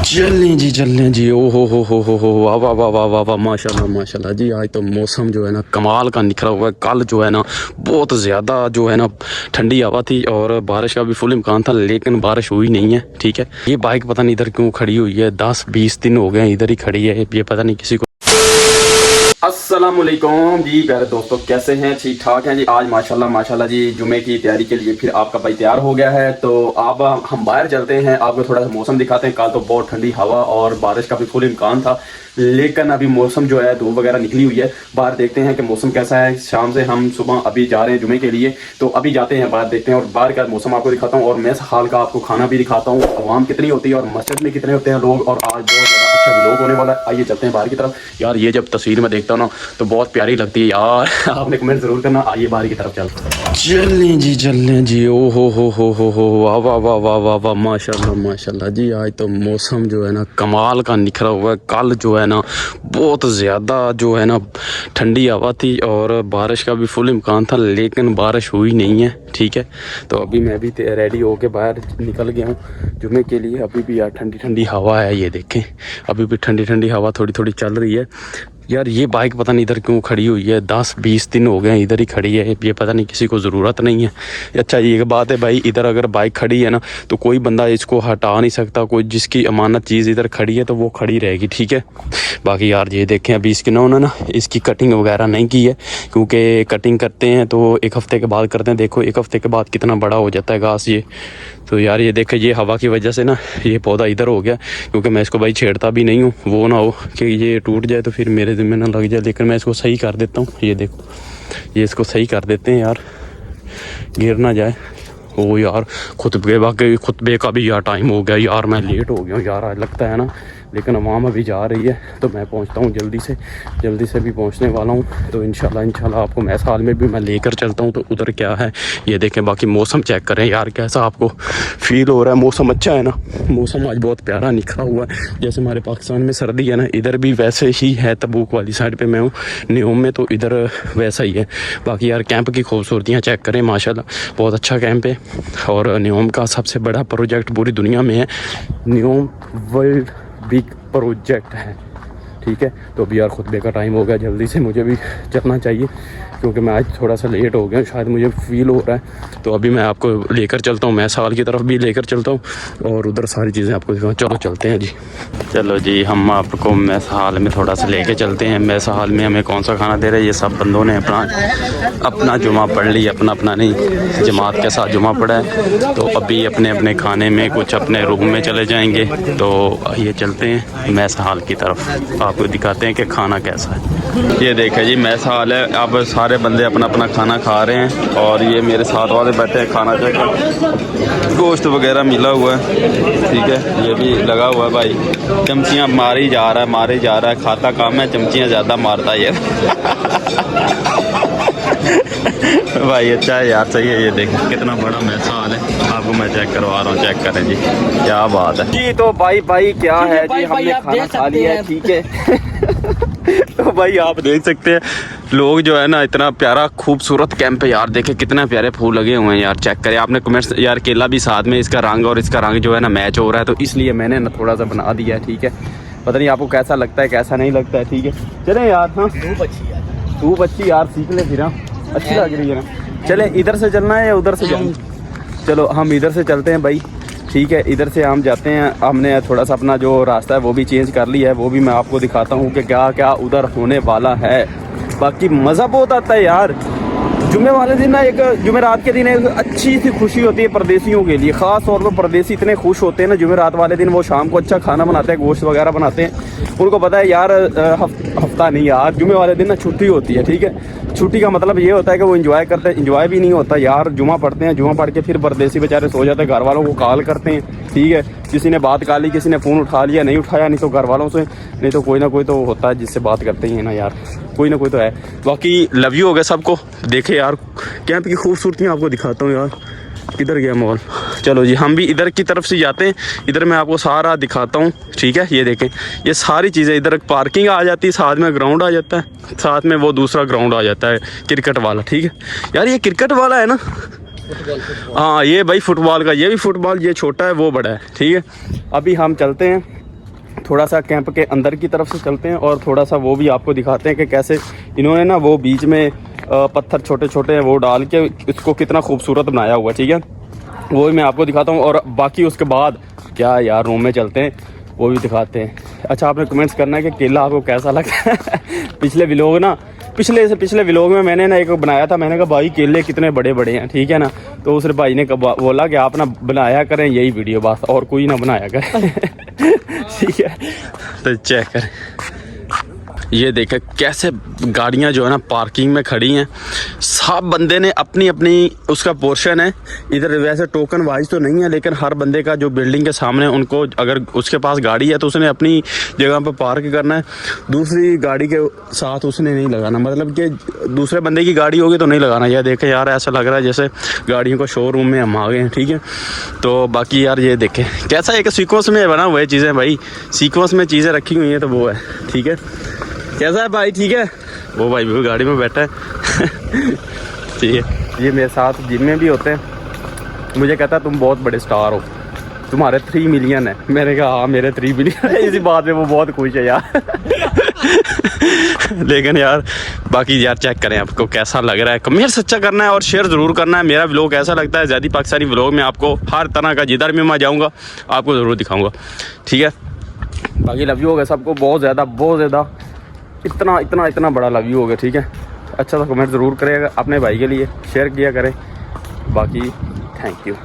चल लें जी। ओ हो वाह वाह वाह वाह वाह वाह, माशाल्लाह माशाल्लाह जी। आज तो मौसम जो है ना कमाल का निखरा हुआ है। कल जो है ना बहुत ज़्यादा जो है ना ठंडी हवा थी और बारिश का भी फुल इम्कान था, लेकिन बारिश हुई नहीं है। ठीक है, ये बाइक पता नहीं इधर क्यों खड़ी हुई है, 10-20 दिन हो गए इधर ही खड़ी है। ये पता नहीं किसी को। अस्सलामुअलैकुम जी प्यारे दोस्तों, कैसे हैं? ठीक ठाक हैं जी। आज माशाल्लाह माशाल्लाह जी जुमे की तैयारी के लिए फिर आपका भाई तैयार हो गया है। तो अब हम बाहर चलते हैं, आपको थोड़ा सा मौसम दिखाते हैं। कल तो बहुत ठंडी हवा और बारिश का भी फुल इम्कान था, लेकिन अभी मौसम जो है धूप वगैरह निकली हुई है। बाहर देखते हैं कि मौसम कैसा है। शाम से हम सुबह अभी जा रहे हैं जुमे के लिए, तो अभी जाते हैं बाहर, देखते हैं और बाहर का मौसम आपको दिखाता हूँ और मैं हाल का आपको खाना भी दिखाता हूँ। आवाम कितनी होती है और मस्जिद में कितने होते हैं लोग, और आज बहुत ज़्यादा अच्छा भी लोग होने वाला है। आइए चलते हैं बाहर की तरफ। यार ये जब तस्वीर में देखता हूँ ना तो बहुत प्यारी लगती है यार। आपने कमेंट जरूर करना। आइए बाहर की तरफ चल लें जी। ओ हो वाह वाह वाह वाह वाह वाह, माशाल्लाह माशाल्लाह जी। आज तो मौसम जो है ना कमाल का निखरा हुआ है। कल जो है ना बहुत ज़्यादा जो है ना ठंडी हवा थी और बारिश का भी फुल इम्कान था, लेकिन बारिश हुई नहीं है। ठीक है, तो अभी मैं भी रेडी होके बाहर निकल गया हूँ जुमे के लिए। अभी भी यार ठंडी ठंडी हवा है, ये देखें अभी भी ठंडी ठंडी हवा थोड़ी थोड़ी चल रही है। यार ये बाइक पता नहीं इधर क्यों खड़ी हुई है, 10-20 दिन हो गए इधर ही खड़ी है। ये पता नहीं किसी को ज़रूरत नहीं है। अच्छा ये एक बात है भाई, इधर अगर बाइक खड़ी है ना तो कोई बंदा इसको हटा नहीं सकता। कोई जिसकी अमानत चीज़ इधर खड़ी है तो वो खड़ी रहेगी। ठीक है, बाकी यार ये देखें अभी इसकी ना इसकी कटिंग वगैरह नहीं की है, क्योंकि कटिंग करते हैं तो एक हफ़्ते के बाद करते हैं। देखो एक हफ़्ते के बाद कितना बड़ा हो जाता है घास ये। तो यार ये देखें ये हवा की वजह से ना ये पौधा इधर हो गया, क्योंकि मैं इसको भाई छेड़ता भी नहीं हूँ, वो ना हो कि ये टूट जाए तो फिर मेरे ज़िम्मे ना लग जाए। लेकिन मैं इसको सही कर देता हूँ। ये देखो ये इसको सही कर देते हैं यार, गिर ना जाए। ओ यार खुतबे का भी यार टाइम हो गया यार, मैं लेट हो गया हूँ यार आज लगता है ना। लेकिन अवाम अभी जा रही है तो मैं पहुँचता हूँ जल्दी से भी पहुँचने वाला हूँ। तो इंशाल्लाह आपको मैस हाल में भी मैं लेकर चलता हूँ तो उधर क्या है ये देखें। बाकी मौसम चेक करें यार, कैसा आपको फील हो रहा है? मौसम अच्छा है ना, मौसम आज बहुत प्यारा निखरा हुआ है। जैसे हमारे पाकिस्तान में सर्दी है ना, इधर भी वैसे ही है। तबूक वाली साइड पर मैं हूँ न्योम में, तो इधर वैसा ही है। बाकी यार कैंप की खूबसूरतियाँ चेक करें, माशाल्लाह बहुत अच्छा कैंप है। और न्योम का सबसे बड़ा प्रोजेक्ट पूरी दुनिया में है, न्योम वर्ल्ड बिग प्रोजेक्ट है। ठीक है, तो अभी यार खुतबे का टाइम हो गया, जल्दी से मुझे भी चलना चाहिए क्योंकि मैं आज थोड़ा सा लेट हो गया, शायद मुझे फील हो रहा है। तो अभी मैं आपको लेकर चलता हूँ, मैं साल की तरफ भी लेकर चलता हूँ और उधर सारी चीज़ें आपको दिखाऊँ। चलो चलते हैं जी। चलो जी, हम आपको मैस हाल में थोड़ा सा लेके चलते हैं। मैस हाल में हमें कौन सा खाना दे रहे हैं, ये सब बंदों ने अपना जुमा पढ़ लिया, अपना नहीं जमात के साथ जुमा पढ़ा है। तो अभी अपने अपने खाने में कुछ अपने रूम में चले जाएंगे। तो ये चलते हैं मैस हाल की तरफ, आपको दिखाते हैं कि खाना कैसा है। ये देखें जी मैस हाल है, अब सारे बंदे अपना अपना खाना खा रहे हैं और ये मेरे साथ वाले बैठे हैं। खाना चेक, गोश्त वगैरह मिला हुआ है। ठीक है, ये भी लगा हुआ है भाई। चमचियाँ मारी जा रहा है, खाता कम है, चमचियाँ ज़्यादा मारता है ये। भाई अच्छा है यार, सही है। ये देखें कितना बड़ा मैस हाल है, आपको मैं चेक करवा रहा हूँ, चेक करें जी, क्या बात है जी। तो भाई क्या है जी, हमने खाना खा लिया है। ठीक है। तो भाई आप देख सकते हैं लोग जो है ना, इतना प्यारा खूबसूरत कैंप है यार। देखे कितना प्यारे फूल लगे हुए हैं यार, चेक करें। आपने कमेंट्स यार, केला भी साथ में, इसका रंग और इसका रंग जो है ना मैच हो रहा है, तो इसलिए मैंने ना थोड़ा सा बना दिया है। ठीक है, पता नहीं आपको कैसा लगता है कैसा नहीं लगता है। ठीक है, चले यार। हाँ धूप अच्छी यार, सीख ले फिर। हाँ अच्छी लग रही है ना। चले इधर से चलना है या उधर से जाना? चलो हम इधर से चलते हैं भाई। ठीक है, इधर से हम जाते हैं। हमने थोड़ा सा अपना जो रास्ता है वो भी चेंज कर लिया है, वो भी मैं आपको दिखाता हूँ कि क्या क्या उधर होने वाला है। बाकी मज़ा बहुत आता है यार। जुमे वाले दिन ना, एक जुमेरात के दिन एक अच्छी सी खुशी होती है परदेसियों के लिए। ख़ास तौर पर परदेसी इतने खुश होते हैं ना जुमेरात वाले दिन, वो शाम को अच्छा खाना बनाते हैं, गोश्त वगैरह बनाते हैं। उनको पता है यार हफ्ता नहीं यार, जुमे वाले दिन ना छुट्टी होती है। ठीक है, छुट्टी का मतलब ये होता है कि वो इंजॉय करते हैं। इंजॉय भी नहीं होता यार, जुमा पढ़ते हैं, जुमा पढ़ के फिर परदेसी बेचारे सो जाते हैं, घर वालों को कॉल करते हैं। ठीक है, किसी ने बात कर ली, किसी ने फ़ोन उठा लिया, नहीं उठाया, नहीं तो घर वालों से, नहीं तो कोई ना कोई तो होता है जिससे बात करते ही है ना यार, कोई ना कोई तो है। बाकी लव यू हो गया सबको। देखे यार कैंप की खूबसूरती आपको दिखाता हूँ यार, किधर गया मॉल। चलो जी, हम भी इधर की तरफ से जाते हैं, इधर मैं आपको सारा दिखाता हूँ। ठीक है, ये देखें ये सारी चीज़ें, इधर पार्किंग आ जाती है, साथ में ग्राउंड आ जाता है, साथ में वो दूसरा ग्राउंड आ जाता है क्रिकेट वाला। ठीक है यार, ये क्रिकेट वाला है ना। हाँ ये भाई फुटबॉल का, ये भी फुटबॉल, ये छोटा है वो बड़ा है। ठीक है, अभी हम चलते हैं थोड़ा सा कैंप के अंदर की तरफ से चलते हैं और थोड़ा सा वो भी आपको दिखाते हैं कि कैसे इन्होंने ना वो बीच में पत्थर छोटे छोटे हैं वो डाल के इसको कितना खूबसूरत बनाया हुआ, ठीक है, वो भी मैं आपको दिखाता हूँ। और बाकी उसके बाद क्या यार रूम में चलते हैं, वो भी दिखाते हैं। अच्छा, आपने कमेंट्स करना है कि केला आपको कैसा लगा है। पिछले व्लॉग में मैंने ना एक बनाया था, मैंने कहा भाई केले कितने बड़े बड़े हैं, ठीक है ना, तो उस भाई ने बोला कि आप ना बनाया करें यही वीडियो बस, और कोई ना बनाया करें। ठीक है, तो चेक करें, ये देखें कैसे गाड़ियां जो है ना पार्किंग में खड़ी हैं। सब बंदे ने अपनी अपनी उसका पोर्शन है इधर, वैसे टोकन वाइज तो नहीं है, लेकिन हर बंदे का जो बिल्डिंग के सामने उनको अगर उसके पास गाड़ी है तो उसने अपनी जगह पर पार्क करना है, दूसरी गाड़ी के साथ उसने नहीं लगाना, मतलब कि दूसरे बंदे की गाड़ी होगी तो नहीं लगाना। यह देखें यार, ऐसा लग रहा है जैसे गाड़ियों को शोरूम में हम आ गए हैं, ठीक है। तो बाकी यार ये देखें कैसा एक सीक्वेंस में बना हुआ है चीज़ें, भाई सीक्वेंस में चीज़ें रखी हुई हैं, तो वो है, ठीक है। कैसा है भाई, ठीक है, वो भाई भी गाड़ी में बैठा है। ठीक है, ये मेरे साथ जिम में भी होते हैं, मुझे कहता है तुम बहुत बड़े स्टार हो, तुम्हारे 3 मिलियन है। मैंने कहा हाँ मेरे 3 मिलियन है, इसी बात में वो बहुत खुश है यार। लेकिन यार बाकी यार चेक करें आपको कैसा लग रहा है, कमेंट सच्चा करना है और शेयर ज़रूर करना है। मेरा व्लॉग ऐसा लगता है ज़्यादा पाकिस्तानी व्लॉग में आपको हर तरह का, जिधर भी मैं जाऊँगा आपको ज़रूर दिखाऊँगा, ठीक है। बाकी लव यू हो गया सबको, बहुत ज़्यादा इतना बड़ा लव यू हो गया, ठीक है। अच्छा सा कमेंट ज़रूर करेगा अपने भाई के लिए, शेयर किया करें। बाकी थैंक यू।